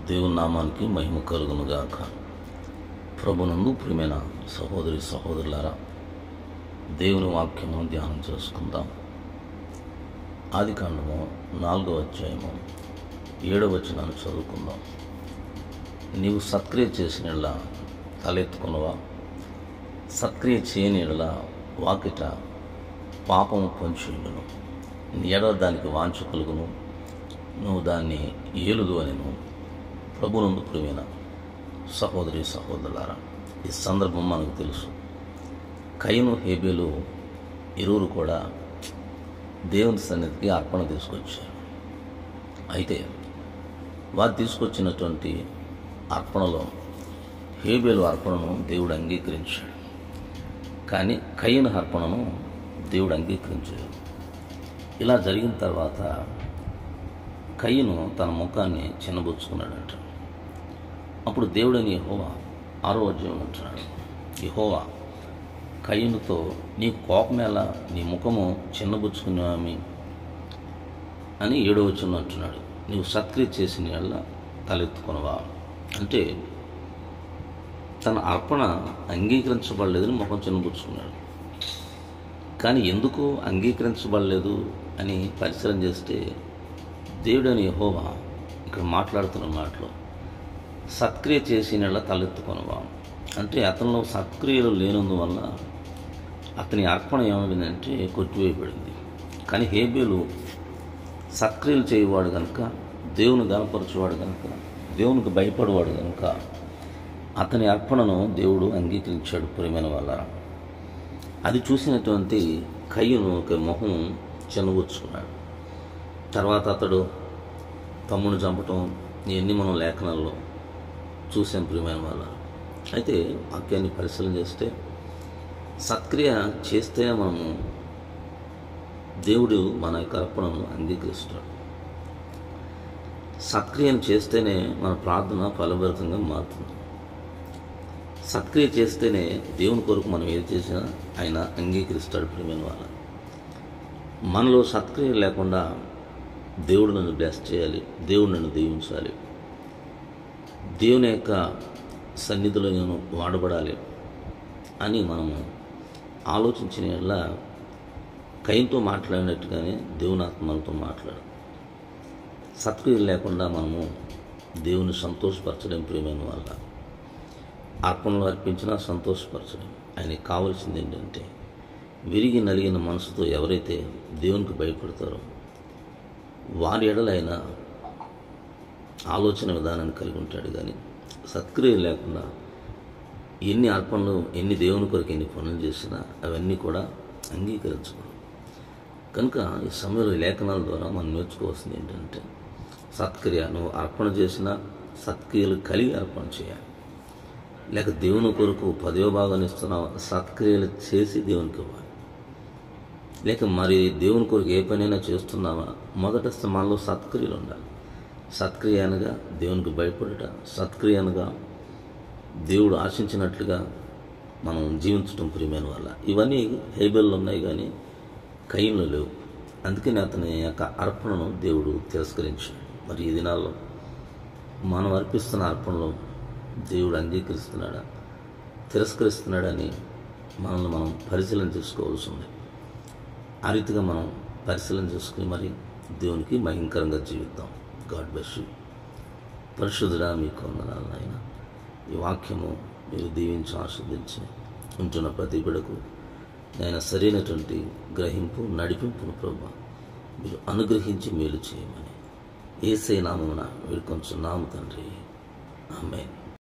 దేవుని నామానికి మహిమ కలుగునుగాక. ప్రభునందు ప్రియమైన సహోదరి సహోదరులారా, దేవుని వాక్యము ధ్యానం చేసుకుందాం. ఆదికాండము 4వ అధ్యాయము 7వ వచనాన్ని చదువుకుందాం. నీవు సత్క్రియ చేసిన యెడల తలెత్తుకొనవా, సత్క్రియ చేయని యెడల వాకిట పాపము పొంచి ఉండును, నీ ఎడల దానికి వాంఛ కలుగును, నువ్వు దాన్ని ఏలుదు అనెను. ప్రభునందు ప్రియమైన సహోదరి సహోదరులారా, ఈ సందర్భం మనకు తెలుసు. కయీను హేబేలు ఇరువురు కూడా దేవుని సన్నిధికి అర్పణ తీసుకొచ్చారు. అయితే వారు తీసుకొచ్చినటువంటి అర్పణలో హేబేలు అర్పణను దేవుడు అంగీకరించాడు, కానీ కయీను అర్పణను దేవుడు అంగీకరించాడు. ఇలా జరిగిన తర్వాత కయీను తన ముఖాన్ని చిన్నబుచ్చుకున్నాడంట. అప్పుడు దేవుడని యెహోవా 6వ అధ్యాయం అంటున్నాడు, యెహోవా కయీనుతో, నీ కోపమేలా, నీ ముఖము చిన్నబుచ్చుకున్నామి అని 7వ వచనం అంటున్నాడు. నీవు సత్క్రియ చేసిన యెడల తలెత్తుకొనవా అంటే తన అర్పణ అంగీకరించబడలేదని ముఖం చిన్నబుచ్చుకున్నాడు. కానీ ఎందుకు అంగీకరించబడలేదు అని పరిశీలన చేస్తే దేవుడని యెహోవా ఇక్కడ మాట్లాడుతున్న మాటలో సత్క్రియ చేసిన యెడల తలెత్తుకొనవా అంటే అతనిలో సత్క్రియలు లేనందువల్ల అతని అర్పణ ఏమైందంటే కొట్టివేయబడింది. కానీ హేబేలు సత్క్రియలు చేయవాడు కనుక, దేవుని గణపరచువాడు కనుక, దేవునికి భయపడేవాడు కనుక అతని అర్పణను దేవుడు అంగీకరించాడు. ప్రియమైన వాళ్ళ అది చూసినటువంటి కయీను మొహం చిన్నబుచ్చుకున్నాడు. తర్వాత అతడు తమ్ముని చంపటం ఇవన్నీ మనం లేఖనాల్లో చూసాం. ప్రియమైన వాళ్ళ అయితే వాక్యాన్ని పరిశీలన చేస్తే సత్క్రియ చేస్తేనే మనము దేవుడు మన యొక్క అర్పణను అంగీకరిస్తాడు. సత్క్రియను చేస్తేనే మన ప్రార్థన ఫలభరితంగా మారుతుంది. సత్క్రియ చేస్తేనే దేవుని కొరకు మనం ఏది చేసినా ఆయన అంగీకరిస్తాడు. ప్రియమైన వాళ్ళ మనలో సత్క్రియ లేకుండా దేవుడు నన్ను బ్లెస్ చేయాలి, దేవుడు నన్ను దీవించాలి, దేవుని యొక్క సన్నిధిలో నేను వాడబడాలి అని మనము ఆలోచించిన యెడల కయీనుతో మాట్లాడినట్టుగానే దేవుని ఆత్మ మనతో మాట్లాడు. సత్క్రియలు లేకుండా మనము దేవుని సంతోషపరచడం. ప్రియమైన వాళ్ళ అర్పణలు అర్పించినా సంతోషపరచడం. ఆయనకి కావాల్సింది ఏంటంటే విరిగి నలిగిన మనసుతో ఎవరైతే దేవునికి భయపడతారో వారి ఎడలైన ఆలోచన విధానాన్ని కలిగి ఉంటాడు. కానీ సత్క్రియ లేకుండా ఎన్ని అర్పణలు, ఎన్ని దేవుని కొరకు ఎన్ని పనులు చేసినా అవన్నీ కూడా అంగీకరించకూడదు. కనుక ఈ సమయంలో లేఖనాల ద్వారా మనం నేర్చుకోవాల్సింది ఏంటంటే సత్క్రియ, నువ్వు అర్పణ చేసినా సత్క్రియలు కలిగి అర్పణ చేయాలి. లేక దేవుని కొరకు 10వ భాగాన్ని ఇస్తున్నావా, సత్క్రియలు చేసి దేవునికి ఇవ్వాలి. లేక మరి దేవుని కొరకు ఏ పనైనా చేస్తున్నావా, మొదట మనలో సత్క్రియలు ఉండాలి. సత్క్రియ అనగా దేవునికి భయపడుట, సత్క్రియ అనగా దేవుడు ఆశించినట్లుగా మనం జీవించడం. ప్రియమైన వాళ్ళ ఇవన్నీ హేబేల్లో ఉన్నాయి కానీ కయీనులో లేవు. అందుకని అతని యొక్క అర్పణను దేవుడు తిరస్కరించాడు. మరి ఈ దినాల్లో మనం అర్పిస్తున్న అర్పణలో దేవుడు అంగీకరిస్తున్నాడా, తిరస్కరిస్తున్నాడని మనల్ని మనం పరిశీలన చేసుకోవాల్సి ఉంది. ఆ రీతిగా మనం పరిశీలన చేసుకుని మరి దేవునికి భయంకరంగా జీవిద్దాం. God bless you. పరిశుద్ధుడా, మీకు వందనాలు నాయన. ఈ వాక్యము మీరు దీవించి ఆస్వాదించి ఉంటున్న ప్రతి బిడ్డకు నేను సరైనటువంటి గ్రహింపు, నడిపింపును ప్రభువా మీరు అనుగ్రహించి మేలు చేయమని యేసయ్య నామమున వేడుకొంచున్నాము తండ్రి. ఆమేన్.